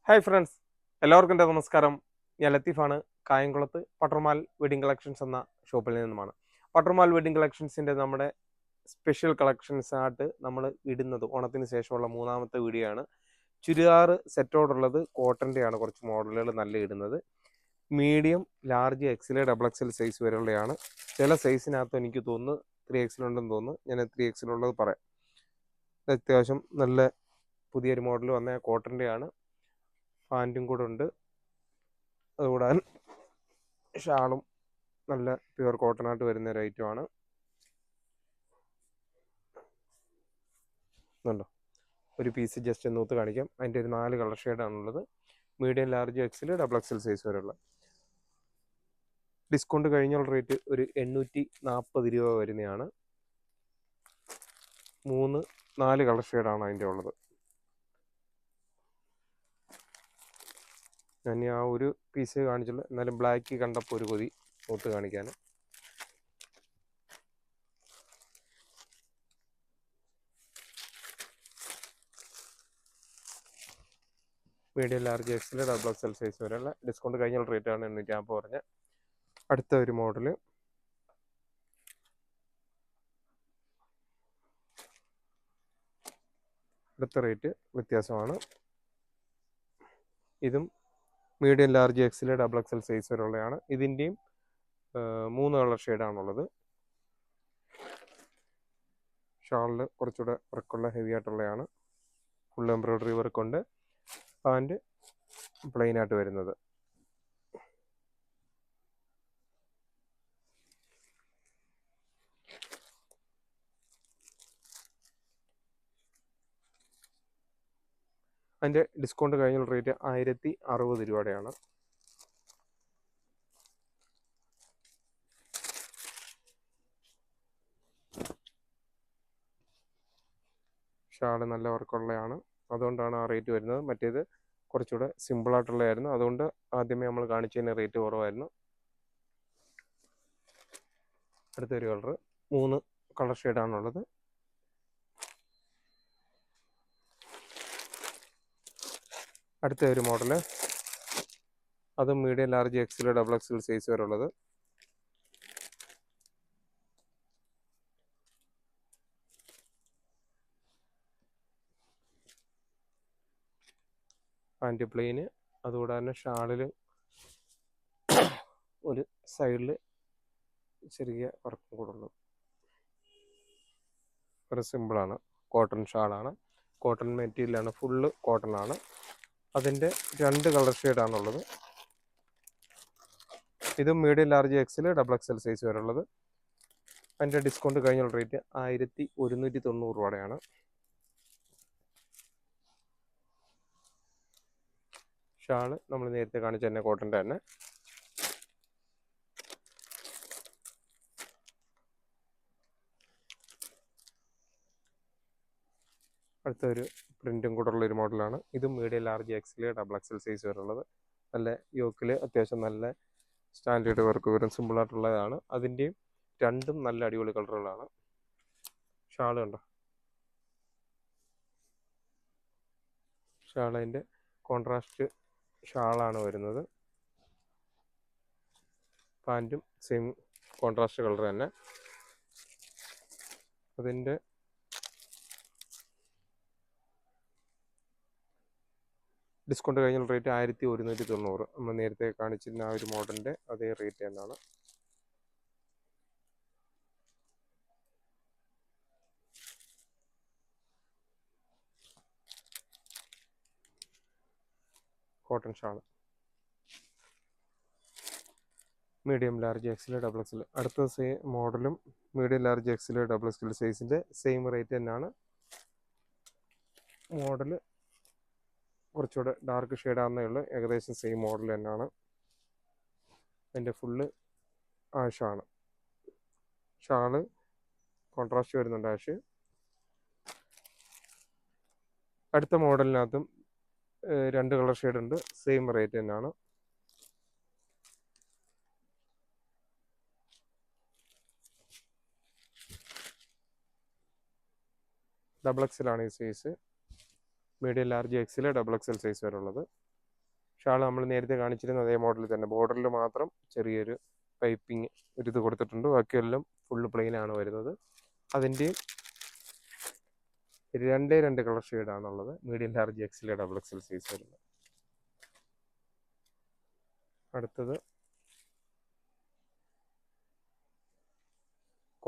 Hi friends, എല്ലാവർക്കും എൻ്റെ നമസ്കാരം. ഞാൻ ലത്തീഫാണ്. കായംകുളത്ത് പട്ടർമാൽ വെഡിങ് കളക്ഷൻസ് എന്ന ഷോപ്പിൽ നിന്നുമാണ്. പട്ടർമാൽ വെഡിങ് കളക്ഷൻസിൻ്റെ നമ്മുടെ സ്പെഷ്യൽ കളക്ഷൻസ് ആയിട്ട് നമ്മൾ ഇടുന്നത് ഓണത്തിന് ശേഷമുള്ള മൂന്നാമത്തെ വീഡിയോ ആണ്. ചുരിദാർ സെറ്റോടുള്ളത് കോട്ടൻ്റെയാണ്. കുറച്ച് മോഡലുകൾ നല്ല ഇടുന്നത് medium, large, XL, double XL size വരെയുള്ളതാണ്. ചില സൈസിനകത്ത് എനിക്ക് തോന്നുന്നു 3XL ഉണ്ടെന്ന് തോന്നുന്നു. ഞാൻ 3XL ഉള്ളത് പറയാം. അത്യാവശ്യം നല്ല പുതിയൊരു മോഡൽ വന്ന കോട്ടൻ്റെയാണ്. പാൻറ്റും കൂടെ ഉണ്ട്. അതുകൂടാതെ ഷാളും നല്ല പ്യുവർ കോട്ടനായിട്ട് വരുന്ന ഒരു ഐറ്റമാണ്. ഉണ്ടോ ഒരു പീസ് ജസ്റ്റ് നൂത്ത് കാണിക്കാം. അതിൻ്റെ ഒരു 4 കളർ ഷെയ്ഡാണുള്ളത്. Medium, large, XL, double XL size വരെയുള്ള. ഡിസ്കൗണ്ട് കഴിഞ്ഞുള്ള റേറ്റ് ഒരു 840 രൂപ വരുന്നതാണ്. 4 കളർ ഷെയ്ഡാണ് അതിൻ്റെ ഉള്ളത്. ഞാൻ ആ ഒരു പീസ് കാണിച്ചുള്ളൂ. എന്നാലും ബ്ലാക്ക് കണ്ടപ്പോൾ ഒരു കൊതി നൂത്ത് കാണിക്കാൻ. Medium, large, XL, double XL size വരെയുള്ള. ഡിസ്കൗണ്ട് കഴിഞ്ഞുള്ള റേറ്റാണ് 850 പറഞ്ഞത്. അടുത്ത ഒരു മോഡല് അടുത്ത റേറ്റ് വ്യത്യാസമാണ്. ഇതും medium, large, XL, double XL size വരെയുള്ളതാണ്. ഇതിൻ്റെയും 3 കളർ ഷെയ്ഡാണുള്ളത്. ഷാളിൽ കുറച്ചുകൂടെ വർക്കുള്ള ഹെവി ആയിട്ടുള്ളതാണ്. ഫുൾ എംബ്രോയ്ഡറി വർക്കുണ്ട്. പാൻറ്റ് പ്ലെയിൻ ആയിട്ട് വരുന്നത്. അതിൻ്റെ ഡിസ്കൗണ്ട് കഴിഞ്ഞുള്ള റേറ്റ് 1060 രൂപയുടെയാണ്. ഷാള് നല്ല വർക്കുള്ളതാണ്, അതുകൊണ്ടാണ് ആ റേറ്റ് വരുന്നത്. മറ്റേത് കുറച്ചുകൂടെ സിമ്പിളായിട്ടുള്ളതായിരുന്നു, അതുകൊണ്ട് ആദ്യമേ നമ്മൾ കാണിച്ചതിന് റേറ്റ് കുറവായിരുന്നു. അടുത്തൊരു കളർ, 3 കളർ ഷെയ്ഡാണുള്ളത്. അടുത്ത ഒരു മോഡല്, അതും medium, large, XL, double XL size വരെ ഉള്ളത്. പാൻറ്റ് പ്ലെയിന്, അതുകൂടാതെ തന്നെ ഷാളിൽ ഒരു സൈഡിൽ ചെറിയ വർക്കും കൂടെ ഉള്ളത്. ഒരു സിമ്പിളാണ്. കോട്ടൺ ഷാളാണ്, കോട്ടൺ മെറ്റീരിയലാണ്, ഫുള്ള് കോട്ടൺ ആണ്. അതിൻ്റെ 2 കളർ ഷെയ്ഡാണുള്ളത്. ഇതും medium, large, XL, double XL size വരെ ഉള്ളത്. അതിൻ്റെ ഡിസ്കൗണ്ട് കഴിഞ്ഞുള്ള റേറ്റ് 1190 രൂപയാണ്. ഷാള് നമ്മൾ നേരത്തെ കാണിച്ച തന്നെ കോട്ടൻ്റെ തന്നെ. അടുത്തൊരു പ്രിൻറ്റും കൂടെ ഉള്ളൊരു മോഡലാണ്. ഇതും medium, large, XL, double XL size വരെ ഉള്ളത്. നല്ല യോക്കിൽ അത്യാവശ്യം നല്ല സ്റ്റാൻഡേർഡ് വർക്ക് വരും, സിമ്പിളായിട്ടുള്ളതാണ്. അതിൻ്റെയും 2ഉം നല്ല അടിപൊളി കളറുകളാണ്. ഷാള് കണ്ടോ, ഷാൾ അതിൻ്റെ കോൺട്രാസ്റ്റ് ഷാളാണ് വരുന്നത്. പാൻറ്റും സെയിം കോൺട്രാസ്റ്റ് കളർ തന്നെ. അതിൻ്റെ ഡിസ്കൗണ്ട് കഴിഞ്ഞുള്ള റേറ്റ് 1190. നമ്മൾ നേരത്തെ കാണിച്ചിരുന്ന ആ ഒരു മോഡലിൻ്റെ അതേ റേറ്റ് തന്നെയാണ്. Cotton shawl, medium, large, XL, double XL. അടുത്ത മോഡലും medium, large, XL, double XL സൈസിൻ്റെ സെയിം റേറ്റ് തന്നെയാണ്. മോഡൽ കുറച്ചുകൂടെ ഡാർക്ക് ഷെയ്ഡാകുന്നേ ഉള്ളൂ. ഏകദേശം സെയിം മോഡൽ തന്നെയാണ്. അതിൻ്റെ ഫുള്ള് ആഷാണ്. ഷാള് കോൺട്രാസ്റ്റ് വരുന്നുണ്ട്, ആഷ്. അടുത്ത മോഡലിനകത്തും 2 കളർ ഷെയ്ഡ് ഉണ്ട്. സെയിം റേറ്റ് തന്നെയാണ്. ഡബിൾ എക്സൽ ആണ് ഈ size. Medium, large, XL, double XL size വരെ ഉള്ളത്. ഷാൾ നമ്മൾ നേരത്തെ കാണിച്ചിരുന്ന അതേ മോഡലിൽ തന്നെ, ബോർഡറിൽ മാത്രം ചെറിയൊരു പൈപ്പിങ് ഒരു ഇത് കൊടുത്തിട്ടുണ്ട്. ബാക്കിയെല്ലാം ഫുള്ള് പ്ലെയിൻ ആണ് വരുന്നത്. അതിൻ്റെ 2 കളർ ഷെയ്ഡാണുള്ളത്. Medium, large, XL, double XL size വരുന്നത്. അടുത്തത്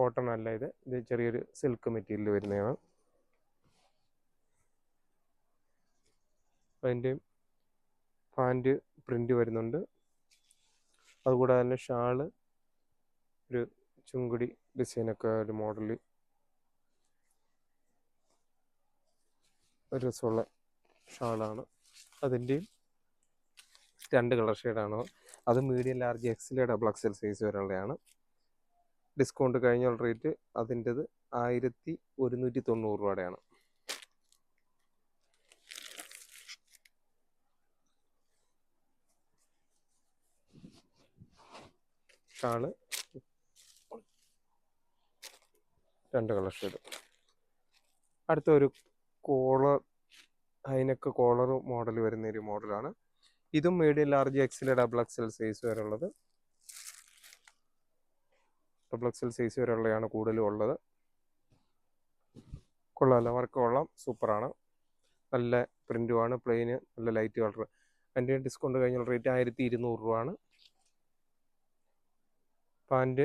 കോട്ടൺ അല്ല, ഇത് ചെറിയൊരു സിൽക്ക് മെറ്റീരിയൽ വരുന്നതാണ്. അതിൻ്റെ പാൻറ് പ്രിൻ്റ് വരുന്നുണ്ട്. അതുകൂടാതെ തന്നെ ഷാള് ഒരു ചുങ്കുടി ഡിസൈനൊക്കെ ഒരു മോഡല് ഒരു രസമുള്ള ഷാളാണ്. അതിൻ്റെയും 2 കളർ ഷെയ്ഡാണ്. അത് medium, large, XL, double XL size വരെയുള്ളതാണ്. ഡിസ്കൗണ്ട് കഴിഞ്ഞ റേറ്റ് അതിൻ്റെത് 1190 രൂപയുടെയാണ്. Shawl 2 colour shade. അടുത്ത ഒരു കോളർ, ഹൈനെക്ക് കോളർ മോഡൽ വരുന്ന ഒരു മോഡലാണ്. ഇതും medium, large, XL, double XL size വരെ ഉള്ളത്. ഡബിൾ എക്സൽ സൈസ് വരെയുള്ളതാണ് കൂടുതലും ഉള്ളത്. കൊള്ളാമല്ലോ, വർക്ക് കൊള്ളാം, സൂപ്പറാണ്. നല്ല പ്രിൻറ്റുമാണ്, പ്ലെയിന് നല്ല ലൈറ്റ് കളർ. അതിൻ്റെ ഡിസ്കൗണ്ട് കഴിഞ്ഞ റേറ്റ് 1200 രൂപയാണ്. പാൻറ്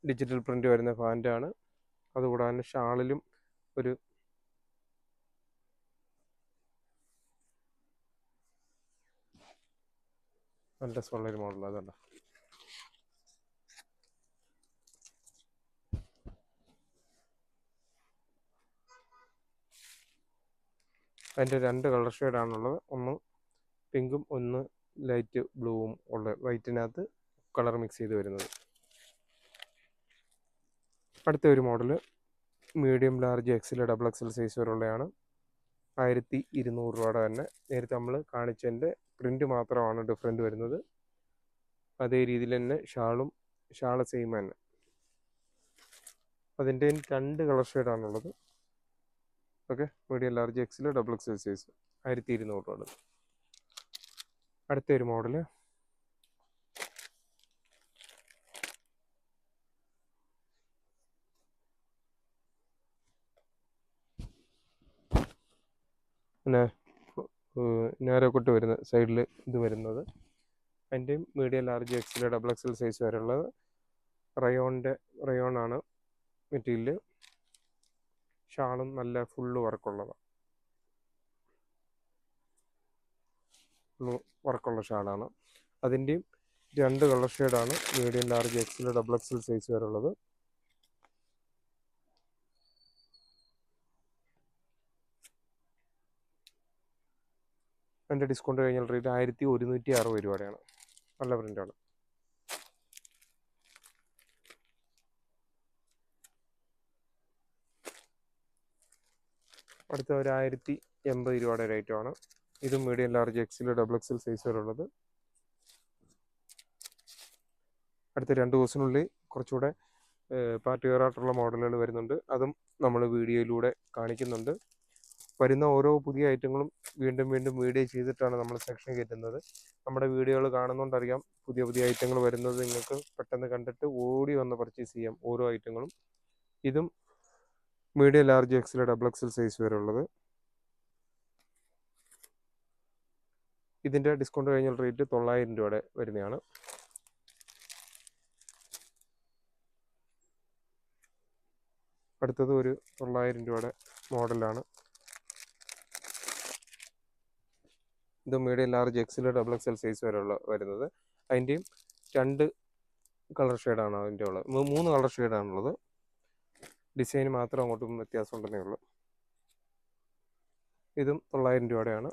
ഡിജിറ്റൽ പ്രിൻ്റ് വരുന്ന പാൻറ്റാണ്. അതുകൂടാതെ തന്നെ ഷാളിലും ഒരു നല്ല രസമുള്ളൊരു മോഡൽ. അതല്ല, അതിൻ്റെ 2 കളർ ഷെയ്ഡാണുള്ളത്. ഒന്ന് പിങ്കും ഒന്ന് ലൈറ്റ് ബ്ലൂവും ഉള്ള, വൈറ്റിനകത്ത് കളർ മിക്സ് ചെയ്ത് വരുന്നത്. അടുത്ത ഒരു model medium, large, XL, double XL size വരെയുള്ളതാണ്. 1200 രൂപയുടെ തന്നെ. നേരത്തെ നമ്മൾ കാണിച്ചതിൻ്റെ പ്രിൻ്റ് മാത്രമാണ് ഡിഫറൻറ്റ് വരുന്നത്. അതേ രീതിയിൽ തന്നെ ഷാള് സെയിം തന്നെ. അതിൻ്റെ 2 കളർ ഷെയ്ഡാണുള്ളത്. Okay, medium, large, XL, double XL size 1200 രൂപ. അടുത്ത ഒരു മോഡല് പിന്നെ നേരെക്കൊട്ട് വരുന്ന സൈഡിൽ ഇത് വരുന്നത്. അതിൻ്റെയും medium, large, XL, double XL size വരെയുള്ളത്. റയോണാണ് മെറ്റീരിയൽ. ഷാളും നല്ല ഫുള്ള് വർക്കുള്ളതാണ്, വർക്കുള്ള ഷാളാണ്. അതിൻ്റെയും 2 കളർ ഷെയ്ഡാണ് medium, large, XL, double XL size വരെയുള്ളത്. അതിൻ്റെ ഡിസ്കൗണ്ട് കഴിഞ്ഞാൽ റേറ്റ് 1160 രൂപയുടെയാണ്. നല്ല പ്രിൻ്റാണ്. അടുത്ത ഒരു 1080 രൂപയുടെ റേറ്റുമാണ്. ഇതും medium, large, XL, double XL size വരെയുള്ളത്. അടുത്ത 2 ദിവസത്തിനുള്ളിൽ കുറച്ചുകൂടെ പാർട്ടി വെയർ ആയിട്ടുള്ള മോഡലുകൾ വരുന്നുണ്ട്. അതും നമ്മൾ വീഡിയോയിലൂടെ കാണിക്കുന്നുണ്ട്. വരുന്ന ഓരോ പുതിയ ഐറ്റങ്ങളും വീണ്ടും വീണ്ടും വീഡിയോ ചെയ്തിട്ടാണ് നമ്മൾ സെക്ഷൻ കയറ്റുന്നത്. നമ്മുടെ വീഡിയോകൾ കാണുന്നതുകൊണ്ടറിയാം പുതിയ പുതിയ ഐറ്റങ്ങൾ വരുന്നത്. നിങ്ങൾക്ക് പെട്ടെന്ന് കണ്ടിട്ട് ഓടി വന്ന് പർച്ചേസ് ചെയ്യാം ഓരോ ഐറ്റങ്ങളും. ഇതും medium, large, XL, double XL size വരെ ഉള്ളത്. ഇതിൻ്റെ ഡിസ്കൗണ്ട് കഴിഞ്ഞ റേറ്റ് 900 രൂപയുടെ വരുന്നതാണ്. അടുത്തത് ഒരു 900 രൂപയുടെ മോഡലാണ്. ഇത് medium, large, XL, double XL size വരെ വരുന്നത്. അതിൻ്റെയും 2 കളർ ഷെയ്ഡാണ് അതിൻ്റെ ഉള്ളത്. 3 കളർ ഷെയ്ഡാണുള്ളത്. ഡിസൈൻ മാത്രം അങ്ങോട്ടും വ്യത്യാസം ഉണ്ടെന്നേ ഉള്ളൂ. ഇതും 900 രൂപയുടെയാണ്.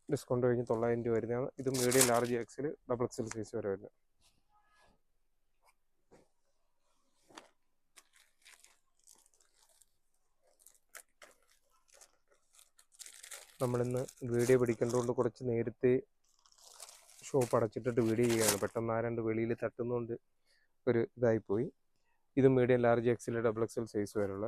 ഡിസ്കൗണ്ട് കഴിഞ്ഞ് 900 രൂപ വരുന്നതാണ്. ഇത് medium, large, XL, double XL size വരെ വരുന്നത്. നമ്മളിന്ന് വീഡിയോ പിടിക്കേണ്ടതുകൊണ്ട് കുറച്ച് നേരത്തെ ഷോപ്പ് അടച്ചിട്ടിട്ട് വീഡിയോ ചെയ്യുകയാണ്. പെട്ടെന്ന് ആരാണ്ട് വെളിയിൽ തട്ടുന്നതുകൊണ്ട് ഒരു ഇതായിപ്പോയി. ഇത് medium, large, XL, double XL size വരെയുള്ള.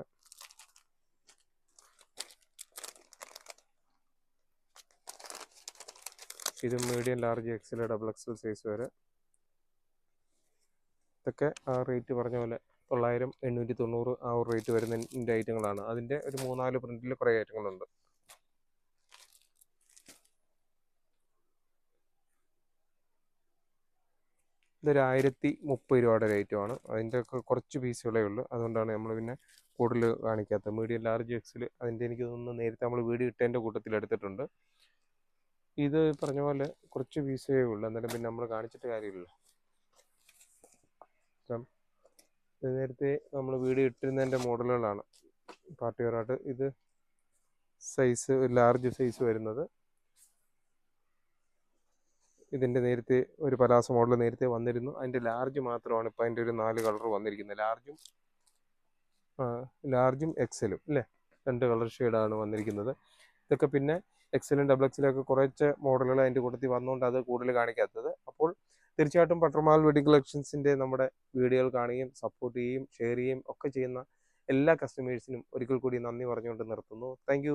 ഇത് medium, large, XL, double XL size വരെ. ഇതൊക്കെ ആ റേറ്റ് പറഞ്ഞ പോലെ 900, 890 ആ ഒരു റേറ്റ് വരുന്ന ഐറ്റങ്ങളാണ്. അതിൻ്റെ ഒരു 3-4 പ്രിന്റിൽ കുറേ ഐറ്റങ്ങളുണ്ട്. ഇതൊരു 1030 രൂപയുടെ റേറ്റുമാണ്. അതിൻ്റെ ഒക്കെ കുറച്ച് പീസുകളേ ഉള്ളൂ, അതുകൊണ്ടാണ് നമ്മൾ പിന്നെ കൂടുതൽ കാണിക്കാത്തത്. മീഡിയം, ലാർജ്, എക്സൽ അതിൻ്റെ എനിക്ക് തോന്നുന്നു നേരത്തെ നമ്മൾ വീഡിയോ ഇട്ടതിൻ്റെ കൂട്ടത്തിൽ എടുത്തിട്ടുണ്ട്. ഇത് പറഞ്ഞ പോലെ കുറച്ച് പീസേ ഉള്ളൂ, എന്നാലും പിന്നെ നമ്മൾ കാണിച്ചിട്ട് കാര്യമില്ലല്ലോ. ഇത് നേരത്തെ നമ്മൾ വീഡിയോ ഇട്ടിരുന്നതിൻ്റെ മോഡലുകളാണ് പാർട്ടി വെയറായിട്ട്. ഇത് സൈസ് ലാർജ് സൈസ് വരുന്നത്. ഇതിൻ്റെ നേരത്തെ ഒരു പലാസ മോഡൽ നേരത്തെ വന്നിരുന്നു, അതിൻ്റെ ലാർജ് മാത്രമാണ് ഇപ്പോൾ അതിൻ്റെ ഒരു 4 കളർ വന്നിരിക്കുന്നത്. ലാർജും എക്സലും അല്ലേ, 2 കളർ ഷെയ്ഡാണ് വന്നിരിക്കുന്നത്. ഇതൊക്കെ പിന്നെ എക്സലും ഡബിൾ എക്സലും ഒക്കെ കുറച്ച് മോഡലുകൾ അതിൻ്റെ കൂട്ടത്തിൽ വന്നുകൊണ്ട് അത് കൂടുതൽ കാണിക്കാത്തത്. അപ്പോൾ തീർച്ചയായിട്ടും പട്ടർമാൽ വെഡിങ് കളക്ഷൻസിൻ്റെ നമ്മുടെ വീഡിയോകൾ കാണുകയും സപ്പോർട്ട് ചെയ്യുകയും ഷെയർ ചെയ്യുകയും ഒക്കെ ചെയ്യുന്ന എല്ലാ കസ്റ്റമേഴ്സിനും ഒരിക്കൽ കൂടി നന്ദി പറഞ്ഞുകൊണ്ട് നിർത്തുന്നു. താങ്ക്